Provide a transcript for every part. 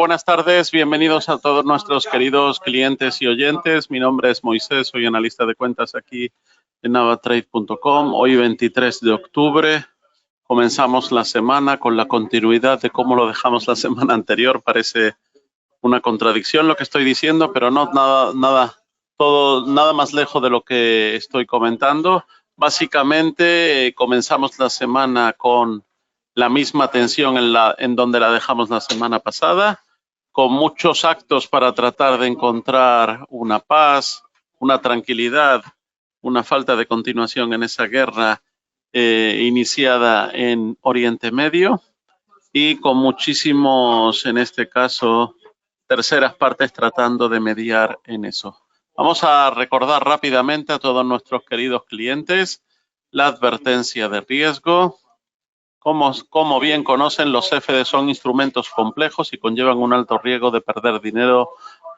buenas tardes. Bienvenidos a todos nuestros queridos clientes y oyentes. Mi nombre es Moisés, soy analista de cuentas aquí en avatrade.com. Hoy 23 de octubre comenzamos la semana con la continuidad de cómo lo dejamos la semana anterior. Parece una contradicción lo que estoy diciendo, pero no nada más lejos de lo que estoy comentando. Básicamente comenzamos la semana con la misma tensión en donde la dejamos la semana pasada, con muchos actos para tratar de encontrar una paz, una tranquilidad, una falta de continuación en esa guerra iniciada en Oriente Medio y con muchísimos, en este caso, terceras partes tratando de mediar en eso. Vamos a recordar rápidamente a todos nuestros queridos clientes la advertencia de riesgo. Como bien conocen, los CFD son instrumentos complejos y conllevan un alto riesgo de perder dinero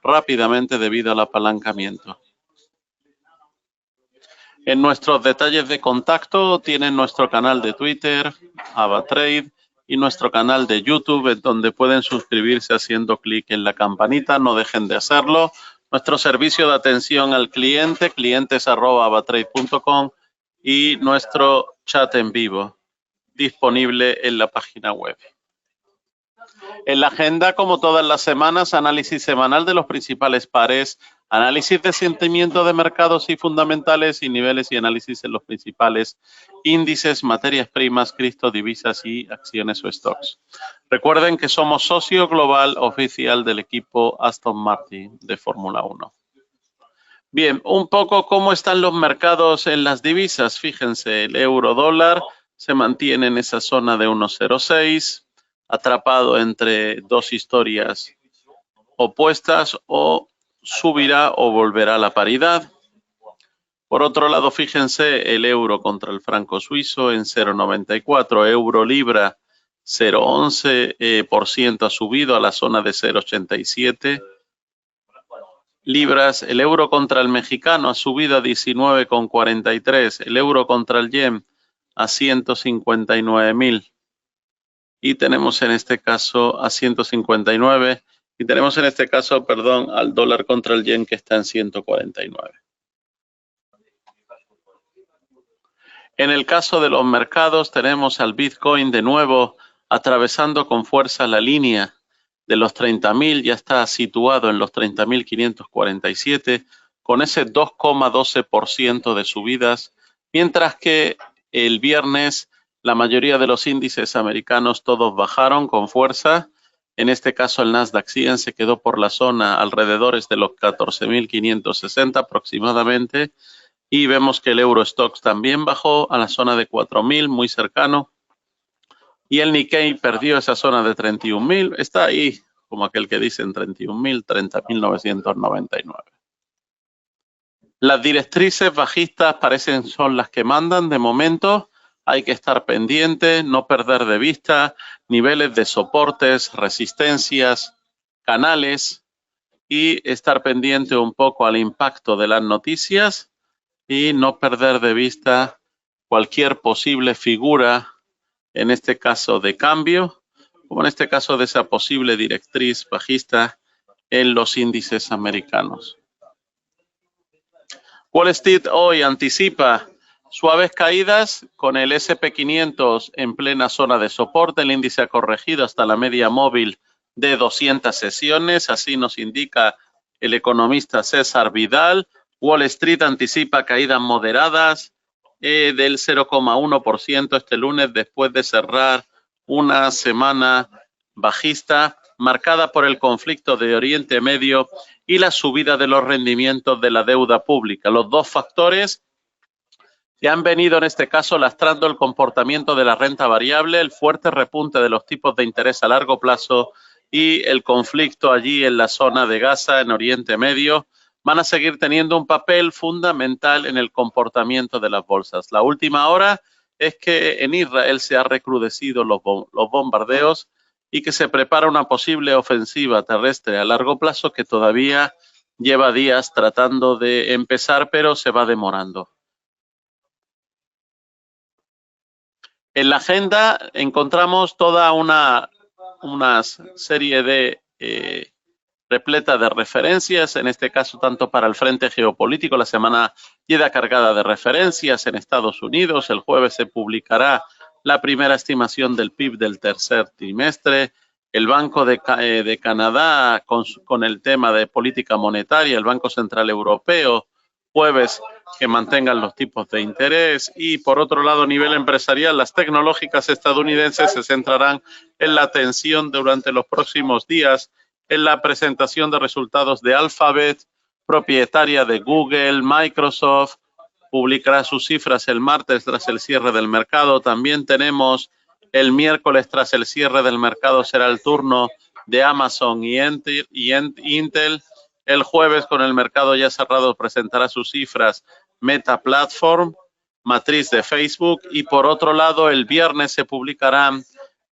rápidamente debido al apalancamiento. En nuestros detalles de contacto tienen nuestro canal de Twitter, AvaTrade, y nuestro canal de YouTube, en donde pueden suscribirse haciendo clic en la campanita. No dejen de hacerlo. Nuestro servicio de atención al cliente, clientes@avatrade.com, y nuestro chat en vivo, disponible en la página web. En la agenda, como todas las semanas, análisis semanal de los principales pares, análisis de sentimiento de mercados y fundamentales y niveles y análisis en los principales índices, materias primas, criptodivisas y acciones o stocks. Recuerden que somos socio global oficial del equipo Aston Martin de Fórmula 1. Bien, un poco cómo están los mercados en las divisas. Fíjense, el euro dólar se mantiene en esa zona de 1.06, atrapado entre dos historias opuestas, o subirá o volverá a la paridad. Por otro lado, fíjense, el euro contra el franco suizo en 0.94, euro libra 0.11% ha subido a la zona de 0.87. Libras, el euro contra el mexicano ha subido a 19,43, el euro contra el yen a 159.000 y tenemos en este caso a 159 y tenemos en este caso, perdón, al dólar contra el yen que está en 149. En el caso de los mercados tenemos al Bitcoin de nuevo atravesando con fuerza la línea de los 30.000, ya está situado en los 30.547 con ese 2,12% de subidas, mientras que el viernes la mayoría de los índices americanos todos bajaron con fuerza. En este caso el Nasdaq 100 se quedó por la zona alrededor de los 14.560 aproximadamente, y vemos que el Eurostoxx también bajó a la zona de 4.000, muy cercano. Y el Nikkei perdió esa zona de 31.000, está ahí como aquel que dicen 31.000, 30.999. Las directrices bajistas parecen son las que mandan de momento. Hay que estar pendiente, no perder de vista niveles de soportes, resistencias, canales y estar pendiente un poco al impacto de las noticias y no perder de vista cualquier posible figura, en este caso de cambio, como en este caso de esa posible directriz bajista en los índices americanos. Wall Street hoy anticipa suaves caídas con el S&P 500 en plena zona de soporte. El índice ha corregido hasta la media móvil de 200 sesiones, así nos indica el economista César Vidal. Wall Street anticipa caídas moderadas del 0,1% este lunes, después de cerrar una semana bajista marcada por el conflicto de Oriente Medio y la subida de los rendimientos de la deuda pública. Los dos factores que han venido en este caso lastrando el comportamiento de la renta variable, el fuerte repunte de los tipos de interés a largo plazo y el conflicto allí en la zona de Gaza, en Oriente Medio, van a seguir teniendo un papel fundamental en el comportamiento de las bolsas. La última hora es que en Israel se han recrudecido los bombardeos y que se prepara una posible ofensiva terrestre a largo plazo que todavía lleva días tratando de empezar, pero se va demorando. En la agenda encontramos toda una serie de repleta de referencias, en este caso tanto para el frente geopolítico. La semana queda cargada de referencias en Estados Unidos. El jueves se publicará la primera estimación del PIB del tercer trimestre. El Banco de Canadá con el tema de política monetaria, el Banco Central Europeo, jueves que mantengan los tipos de interés. Y por otro lado, a nivel empresarial, las tecnológicas estadounidenses se centrarán en la atención durante los próximos días en la presentación de resultados de Alphabet, propietaria de Google. Microsoft publicará sus cifras el martes tras el cierre del mercado. También tenemos el miércoles tras el cierre del mercado será el turno de Amazon y Intel. El jueves, con el mercado ya cerrado, presentará sus cifras Meta Platform, matriz de Facebook. Y por otro lado, el viernes se publicarán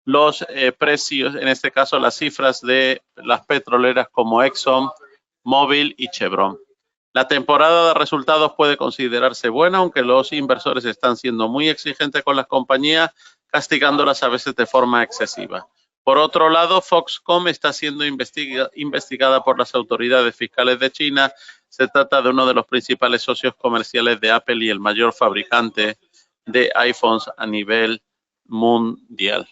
los precios, en este caso las cifras de las petroleras como Exxon, Mobil y Chevron. La temporada de resultados puede considerarse buena, aunque los inversores están siendo muy exigentes con las compañías, castigándolas a veces de forma excesiva. Por otro lado, Foxconn está siendo investigada por las autoridades fiscales de China. Se trata de uno de los principales socios comerciales de Apple y el mayor fabricante de iPhones a nivel mundial.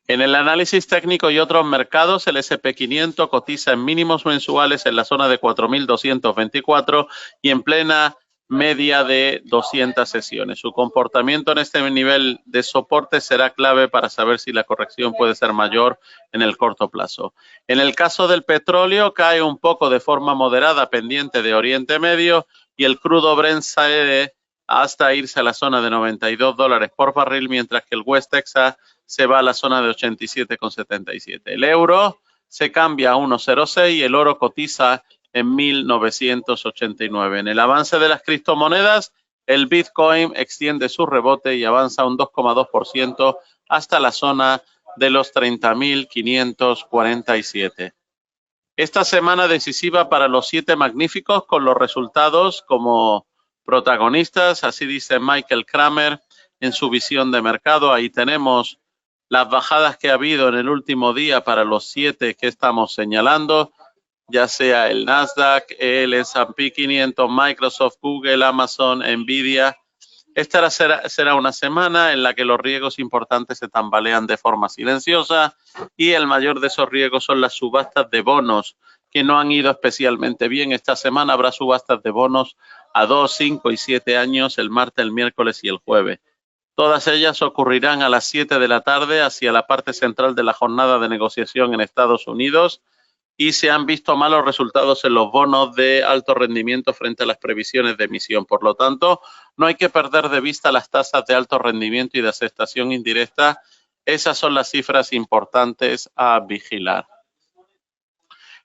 En el análisis técnico y otros mercados, el S&P 500 cotiza en mínimos mensuales en la zona de 4.224 y en plena media de 200 sesiones. Su comportamiento en este nivel de soporte será clave para saber si la corrección puede ser mayor en el corto plazo. En el caso del petróleo, cae un poco de forma moderada pendiente de Oriente Medio y el crudo Brent sale hasta irse a la zona de $92 por barril, mientras que el West Texas se va a la zona de 87,77. El euro se cambia a 1,06 y el oro cotiza en 1.989. En el avance de las criptomonedas, el Bitcoin extiende su rebote y avanza un 2,2% hasta la zona de los 30.547. Esta semana decisiva para los 7 magníficos, con los resultados como protagonistas, así dice Michael Kramer en su visión de mercado. Ahí tenemos las bajadas que ha habido en el último día para los 7 que estamos señalando, ya sea el Nasdaq, el S&P 500, Microsoft, Google, Amazon, Nvidia. Esta será una semana en la que los riesgos importantes se tambalean de forma silenciosa y el mayor de esos riesgos son las subastas de bonos, que no han ido especialmente bien. Esta semana habrá subastas de bonos a 2, 5 y 7 años el martes, el miércoles y el jueves. Todas ellas ocurrirán a las 7 de la tarde hacia la parte central de la jornada de negociación en Estados Unidos y se han visto malos resultados en los bonos de alto rendimiento frente a las previsiones de emisión. Por lo tanto, no hay que perder de vista las tasas de alto rendimiento y de aceptación indirecta. Esas son las cifras importantes a vigilar.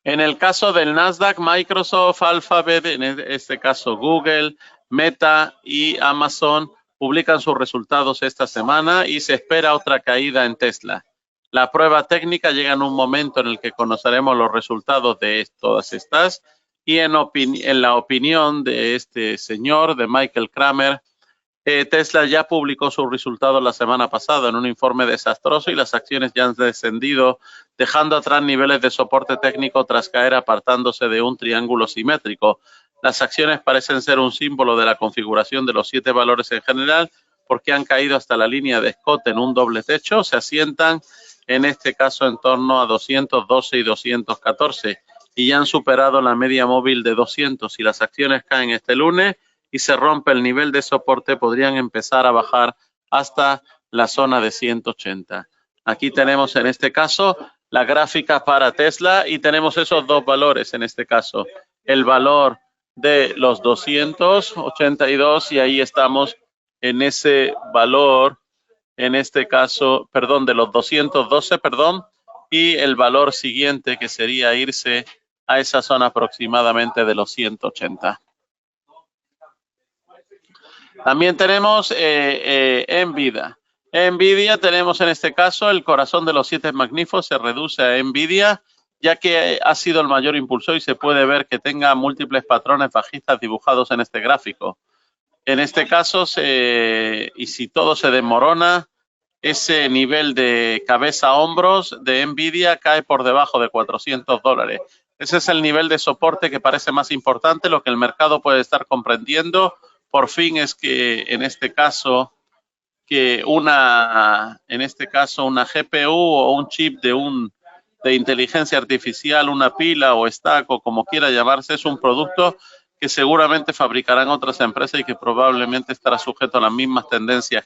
En el caso del Nasdaq, Microsoft, Alphabet, en este caso Google, Meta y Amazon publican sus resultados esta semana y se espera otra caída en Tesla. La prueba técnica llega en un momento en el que conoceremos los resultados de todas estas y en la opinión de este señor, de Michael Kramer, Tesla ya publicó sus resultados la semana pasada en un informe desastroso y las acciones ya han descendido, dejando atrás niveles de soporte técnico tras caer apartándose de un triángulo simétrico. Las acciones parecen ser un símbolo de la configuración de los 7 valores en general porque han caído hasta la línea de Scott en un doble techo, se asientan en este caso en torno a 212 y 214 y ya han superado la media móvil de 200. Si las acciones caen este lunes y se rompe el nivel de soporte, podrían empezar a bajar hasta la zona de 180. Aquí tenemos en este caso la gráfica para Tesla y tenemos esos dos valores en este caso. El valor de los 282 y ahí estamos en ese valor, en este caso, perdón, de los 212, perdón, y el valor siguiente que sería irse a esa zona aproximadamente de los 180. También tenemos Nvidia. Nvidia tenemos en este caso el corazón de los 7 magníficos, se reduce a Nvidia, ya que ha sido el mayor impulsor y se puede ver que tenga múltiples patrones bajistas dibujados en este gráfico. En este caso, y si todo se desmorona, ese nivel de cabeza a hombros de Nvidia cae por debajo de $400. Ese es el nivel de soporte que parece más importante, lo que el mercado puede estar comprendiendo. Por fin es que en este caso una GPU o un chip de inteligencia artificial, una pila o stack o como quiera llamarse, es un producto que seguramente fabricarán otras empresas y que probablemente estará sujeto a las mismas tendencias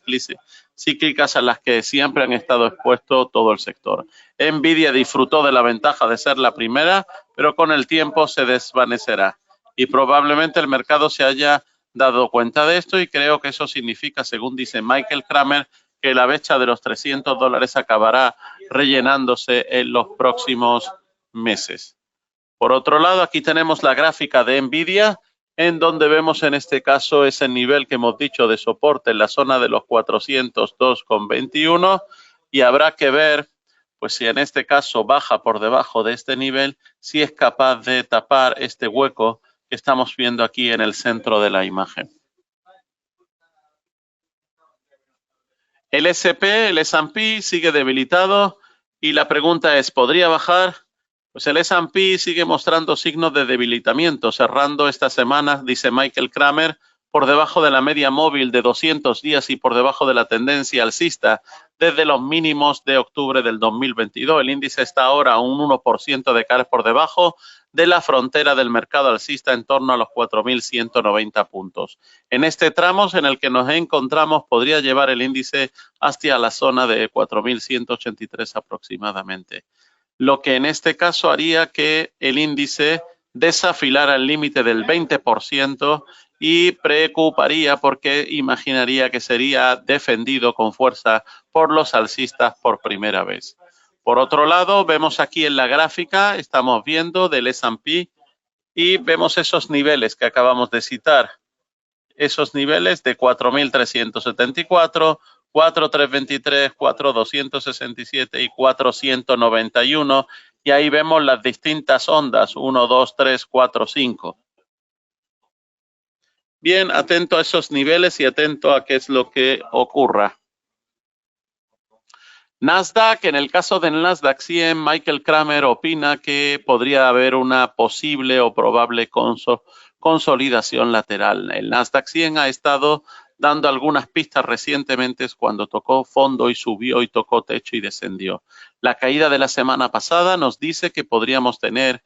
cíclicas a las que siempre han estado expuestos todo el sector. Nvidia disfrutó de la ventaja de ser la primera, pero con el tiempo se desvanecerá y probablemente el mercado se haya dado cuenta de esto y creo que eso significa, según dice Michael Kramer, que la brecha de los $300 acabará rellenándose en los próximos meses. Por otro lado, aquí tenemos la gráfica de Nvidia, en donde vemos en este caso ese nivel que hemos dicho de soporte en la zona de los 402,21 y habrá que ver, pues si en este caso baja por debajo de este nivel, si es capaz de tapar este hueco que estamos viendo aquí en el centro de la imagen. El S&P, el S&P sigue debilitado y la pregunta es, ¿podría bajar? Pues el S&P sigue mostrando signos de debilitamiento, cerrando esta semana, dice Michael Kramer, por debajo de la media móvil de 200 días y por debajo de la tendencia alcista desde los mínimos de octubre del 2022. El índice está ahora a un 1% de caer por debajo de la frontera del mercado alcista en torno a los 4.190 puntos. En este tramo en el que nos encontramos podría llevar el índice hacia la zona de 4.183 aproximadamente, lo que en este caso haría que el índice desafilara el límite del 20% y preocuparía porque imaginaría que sería defendido con fuerza por los alcistas por primera vez. Por otro lado, vemos aquí en la gráfica, estamos viendo del S&P y vemos esos niveles que acabamos de citar, esos niveles de 4.374, 4.323, 4.267 y 4.191 y ahí vemos las distintas ondas, 1, 2, 3, 4, 5. Bien, atento a esos niveles y atento a qué es lo que ocurra. Nasdaq, en el caso del Nasdaq 100, Michael Kramer opina que podría haber una posible o probable consolidación lateral. El Nasdaq 100 ha estado dando algunas pistas recientemente cuando tocó fondo y subió y tocó techo y descendió. La caída de la semana pasada nos dice que podríamos tener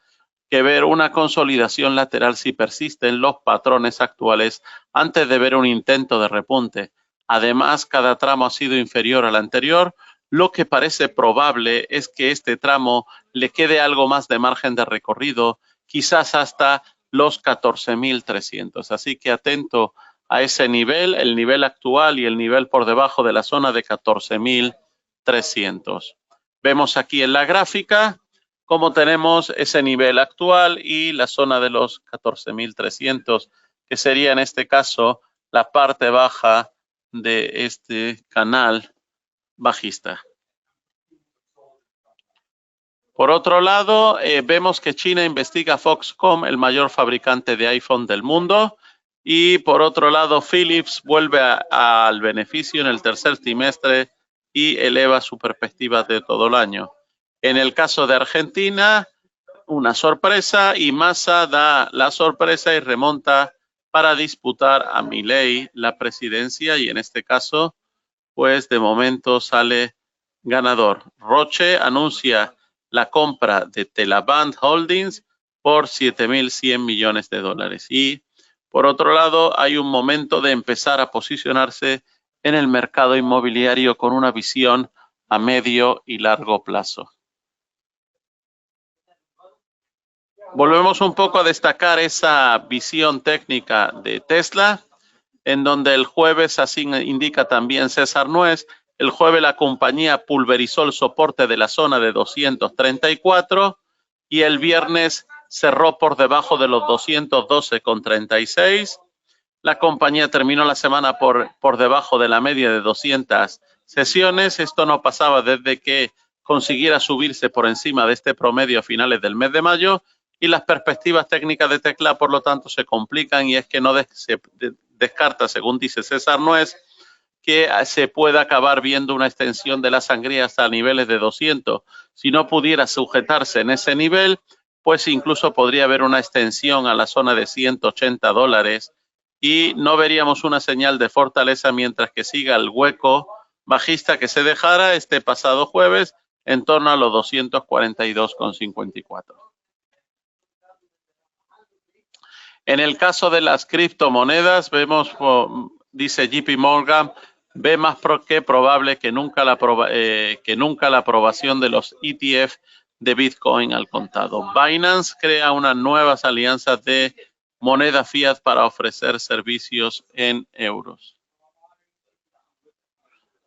que ver una consolidación lateral si persisten los patrones actuales antes de ver un intento de repunte. Además, cada tramo ha sido inferior al anterior. Lo que parece probable es que este tramo le quede algo más de margen de recorrido, quizás hasta los 14.300. Así que atento a ese nivel, el nivel actual y el nivel por debajo de la zona de 14.300. Vemos aquí en la gráfica cómo tenemos ese nivel actual y la zona de los 14.300, que sería en este caso la parte baja de este canal bajista. Por otro lado, vemos que China investiga a Foxconn, el mayor fabricante de iPhone del mundo, y por otro lado, Philips vuelve al beneficio en el tercer trimestre y eleva su perspectiva de todo el año. En el caso de Argentina, una sorpresa y Massa da la sorpresa y remonta para disputar a Milei la presidencia y en este caso, pues de momento sale ganador. Roche anuncia la compra de Telavant Holdings por $7.100 millones. Y por otro lado, hay un momento de empezar a posicionarse en el mercado inmobiliario con una visión a medio y largo plazo. Volvemos un poco a destacar esa visión técnica de Tesla, en donde el jueves, así indica también César Nuez, el jueves la compañía pulverizó el soporte de la zona de 234 y el viernes cerró por debajo de los 212,36. La compañía terminó la semana por debajo de la media de 200 sesiones. Esto no pasaba desde que consiguiera subirse por encima de este promedio a finales del mes de mayo y las perspectivas técnicas de Tesla, por lo tanto, se complican y es que no se descarta, según dice César Nuez, que se pueda acabar viendo una extensión de la sangría hasta niveles de 200. Si no pudiera sujetarse en ese nivel, pues incluso podría haber una extensión a la zona de $180 y no veríamos una señal de fortaleza mientras que siga el hueco bajista que se dejara este pasado jueves en torno a los 242,54. En el caso de las criptomonedas, vemos, dice JP Morgan, ve más que probable que nunca la aprobación de los ETF de Bitcoin al contado. Binance crea unas nuevas alianzas de moneda fiat para ofrecer servicios en euros.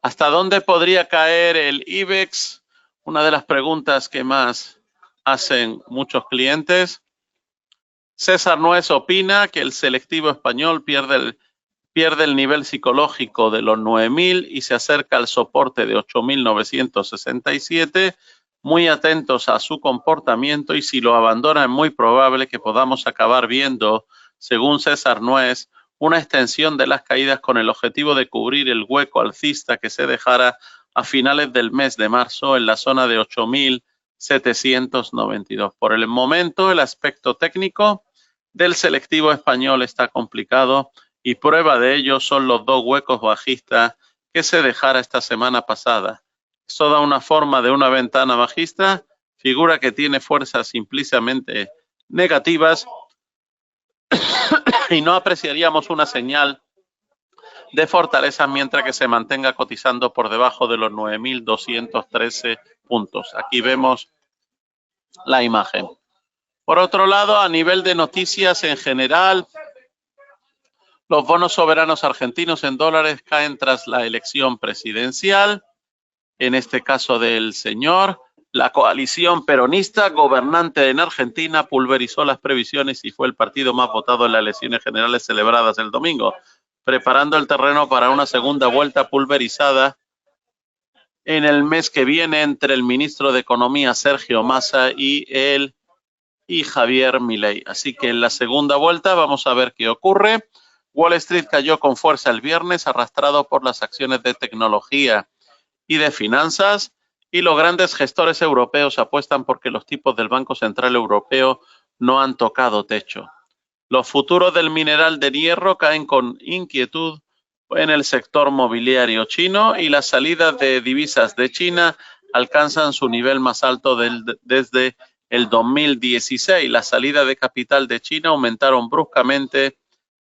¿Hasta dónde podría caer el IBEX? Una de las preguntas que más hacen muchos clientes. César Nuez opina que el selectivo español pierde el nivel psicológico de los 9.000 y se acerca al soporte de 8.967. Muy atentos a su comportamiento y si lo abandona es muy probable que podamos acabar viendo, según César Nuez, una extensión de las caídas con el objetivo de cubrir el hueco alcista que se dejara a finales del mes de marzo en la zona de 8.792. Por el momento, el aspecto técnico del selectivo español está complicado y prueba de ello son los dos huecos bajistas que se dejara esta semana pasada. Esto da una forma de una ventana bajista, figura que tiene fuerzas implícitamente negativas y no apreciaríamos una señal de fortaleza mientras que se mantenga cotizando por debajo de los 9.213 puntos. Aquí vemos la imagen. Por otro lado, a nivel de noticias en general, los bonos soberanos argentinos en dólares caen tras la elección presidencial. En este caso del señor, la coalición peronista gobernante en Argentina pulverizó las previsiones y fue el partido más votado en las elecciones generales celebradas el domingo, preparando el terreno para una segunda vuelta pulverizada en el mes que viene entre el ministro de Economía Sergio Massa y Javier Milei. Así que en la segunda vuelta vamos a ver qué ocurre. Wall Street cayó con fuerza el viernes, arrastrado por las acciones de tecnología y de finanzas, y los grandes gestores europeos apuestan porque los tipos del Banco Central Europeo no han tocado techo. Los futuros del mineral de hierro caen con inquietud en el sector mobiliario chino y las salidas de divisas de China alcanzan su nivel más alto desde el 2016. Las salidas de capital de China aumentaron bruscamente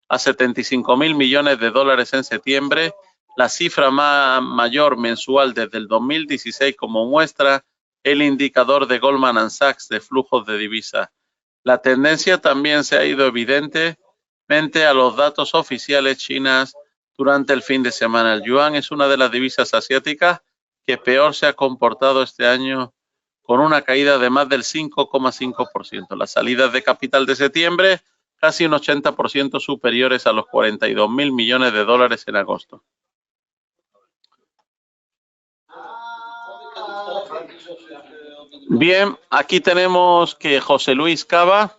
a 75.000 millones de dólares en septiembre, la cifra mayor mensual desde el 2016, como muestra el indicador de Goldman Sachs de flujos de divisas. La tendencia también se ha ido evidentemente a los datos oficiales chinos durante el fin de semana. El yuan es una de las divisas asiáticas que peor se ha comportado este año, con una caída de más del 5,5%. Las salidas de capital de septiembre casi un 80% superiores a los 42.000 millones de dólares en agosto. Bien, aquí tenemos que José Luis Cava,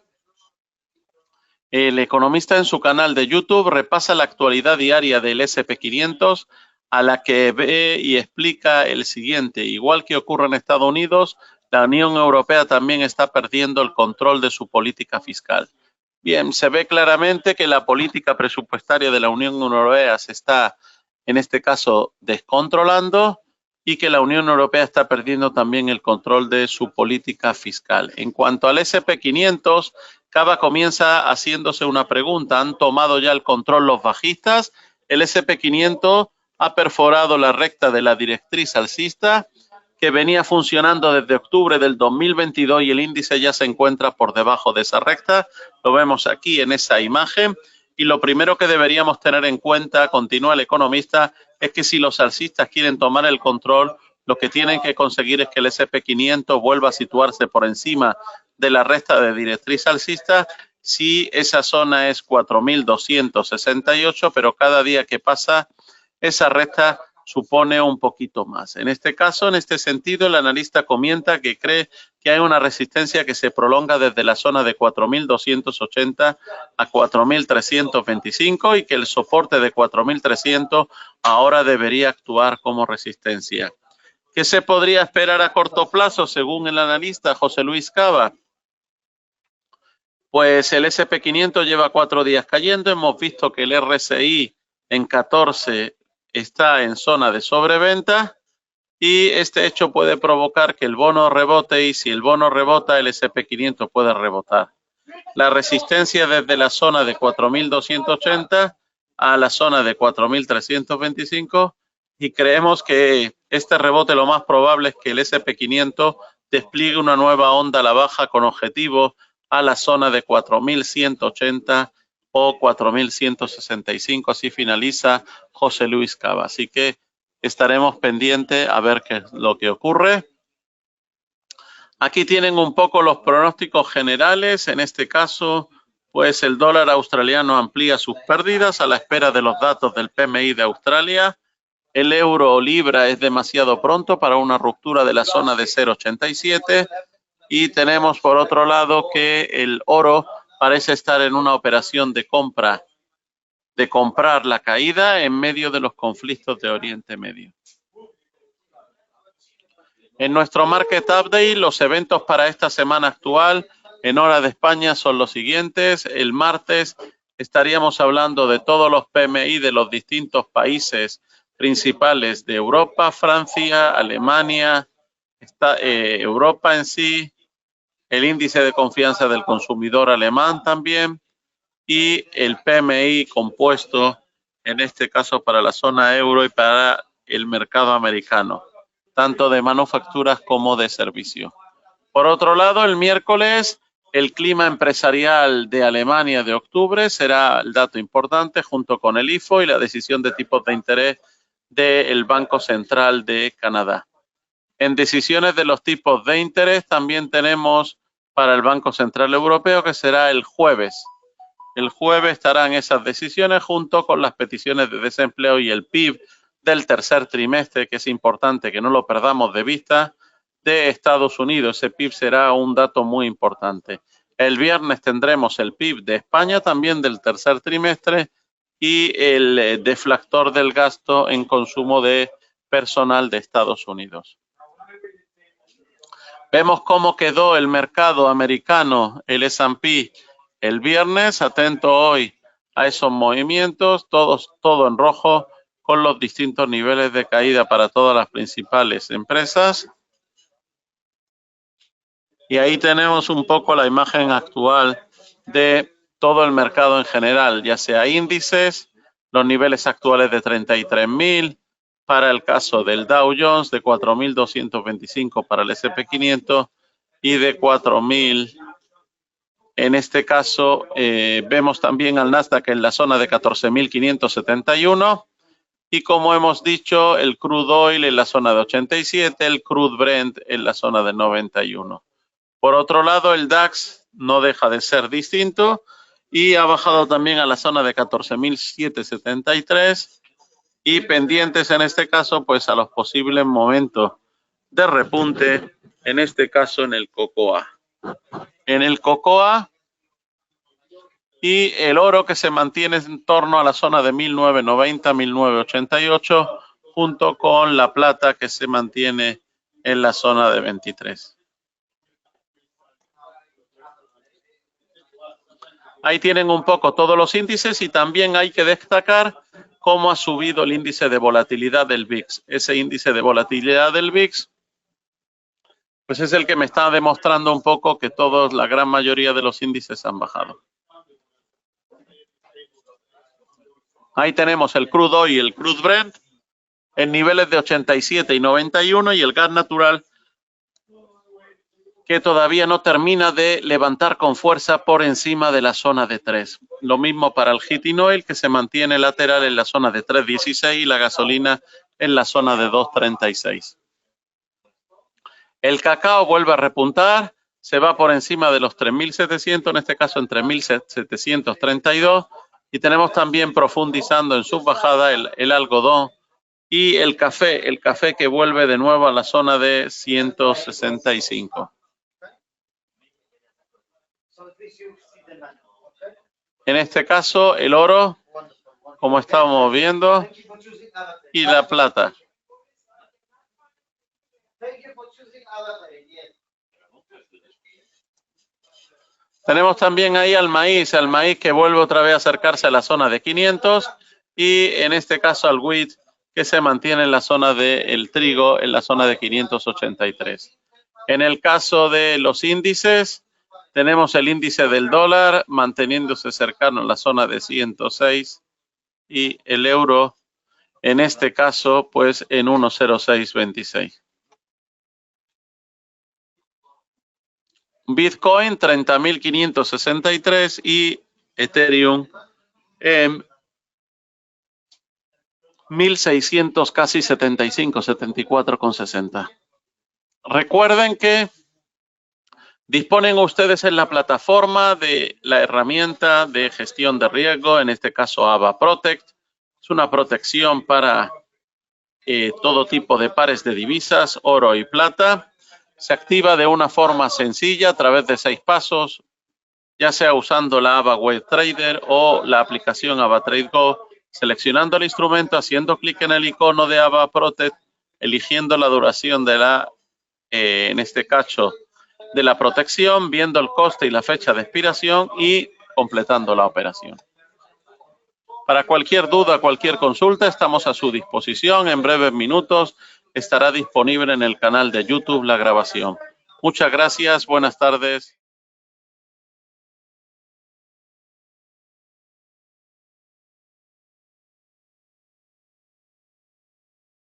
el economista, en su canal de YouTube repasa la actualidad diaria del S&P 500, a la que ve y explica el siguiente: igual que ocurre en Estados Unidos, la Unión Europea también está perdiendo el control de su política fiscal. Bien, se ve claramente que la política presupuestaria de la Unión Europea se está, en este caso, descontrolando, y que la Unión Europea está perdiendo también el control de su política fiscal. En cuanto al S&P 500, Cava comienza haciéndose una pregunta: ¿han tomado ya el control los bajistas? El S&P 500 ha perforado la recta de la directriz alcista que venía funcionando desde octubre del 2022 y el índice ya se encuentra por debajo de esa recta. Lo vemos aquí en esa imagen. Y lo primero que deberíamos tener en cuenta, continúa el economista, es que si los alcistas quieren tomar el control, lo que tienen que conseguir es que el S&P 500 vuelva a situarse por encima de la recta de directriz alcista. Si esa zona es 4.268, pero cada día que pasa esa recta supone un poquito más. En este caso, en este sentido, el analista comenta que cree que hay una resistencia que se prolonga desde la zona de 4.280 a 4.325 y que el soporte de 4.300 ahora debería actuar como resistencia. ¿Qué se podría esperar a corto plazo según el analista José Luis Cava? Pues el SP500 lleva 4 días cayendo, hemos visto que el RSI en 14 está en zona de sobreventa y este hecho puede provocar que el bono rebote y si el bono rebota, el SP500 puede rebotar. La resistencia desde la zona de 4.280 a la zona de 4.325 y creemos que este rebote lo más probable es que el SP500 despliegue una nueva onda a la baja con objetivo a la zona de 4.180 o 4.165, así finaliza José Luis Cava. Así que estaremos pendientes a ver qué es lo que ocurre. Aquí tienen un poco los pronósticos generales. En este caso, pues el dólar australiano amplía sus pérdidas a la espera de los datos del PMI de Australia. El euro o libra es demasiado pronto para una ruptura de la zona de 0,87. Y tenemos por otro lado que el oro parece estar en una operación de compra, de comprar la caída en medio de los conflictos de Oriente Medio. En nuestro Market Update, los eventos para esta semana actual en hora de España son los siguientes. El martes estaríamos hablando de todos los PMI de los distintos países principales de Europa, Francia, Alemania, Europa en sí, el índice de confianza del consumidor alemán también y el PMI compuesto, en este caso para la zona euro y para el mercado americano, tanto de manufacturas como de servicio. Por otro lado, el miércoles, el clima empresarial de Alemania de octubre será el dato importante junto con el IFO y la decisión de tipos de interés del Banco Central de Canadá. En decisiones de los tipos de interés también tenemos para el Banco Central Europeo que será el jueves. El jueves estarán esas decisiones junto con las peticiones de desempleo y el PIB del tercer trimestre, que es importante que no lo perdamos de vista, de Estados Unidos. Ese PIB será un dato muy importante. El viernes tendremos el PIB de España también del tercer trimestre y el deflactor del gasto en consumo de personal de Estados Unidos. Vemos cómo quedó el mercado americano, el S&P, el viernes. Atento hoy a esos movimientos, todo en rojo, con los distintos niveles de caída para todas las principales empresas. Y ahí tenemos un poco la imagen actual de todo el mercado en general, ya sea índices, los niveles actuales de 33.000, para el caso del Dow Jones, de 4.225 para el SP500 y de 4.000. En este caso, vemos también al Nasdaq en la zona de 14.571 y como hemos dicho, el crude oil en la zona de 87, el crude Brent en la zona de 91. Por otro lado, el DAX no deja de ser distinto y ha bajado también a la zona de 14.773 y pendientes en este caso pues a los posibles momentos de repunte, en este caso en el COCOA. En el COCOA y el oro que se mantiene en torno a la zona de 1990, 1988, junto con la plata que se mantiene en la zona de 23. Ahí tienen un poco todos los índices y también hay que destacar cómo ha subido el índice de volatilidad del VIX. Ese índice de volatilidad del VIX pues es el que me está demostrando un poco que la gran mayoría de los índices han bajado. Ahí tenemos el crude oil y el crude Brent en niveles de 87 y 91 y el gas natural que todavía no termina de levantar con fuerza por encima de la zona de 3. Lo mismo para el heating oil que se mantiene lateral en la zona de 3.16 y la gasolina en la zona de 2.36. El cacao vuelve a repuntar, se va por encima de los 3.700, en este caso en 3.732 y tenemos también profundizando en su bajada el algodón Y el café que vuelve de nuevo a la zona de 165. En este caso, el oro, como estábamos viendo, y la plata. Tenemos también ahí al maíz que vuelve otra vez a acercarse a la zona de 500 y en este caso al wheat que se mantiene en la zona del trigo en la zona de 583. En el caso de los índices, tenemos el índice del dólar manteniéndose cercano en la zona de 106 y el euro en este caso pues en 1.0626. Bitcoin 30.563 y Ethereum 1.600, casi 75, 74,60. Recuerden que disponen ustedes en la plataforma de la herramienta de gestión de riesgo, en este caso AVA Protect. Es una protección para todo tipo de pares de divisas, oro y plata. Se activa de una forma sencilla a través de 6 pasos, ya sea usando la AVA Web Trader o la aplicación AVA Trade Go, seleccionando el instrumento, haciendo clic en el icono de AVA Protect, eligiendo la duración de la, en este caso, de la protección, viendo el coste y la fecha de expiración y completando la operación. Para cualquier duda, cualquier consulta, estamos a su disposición. En breves minutos estará disponible en el canal de YouTube la grabación. Muchas gracias, buenas tardes.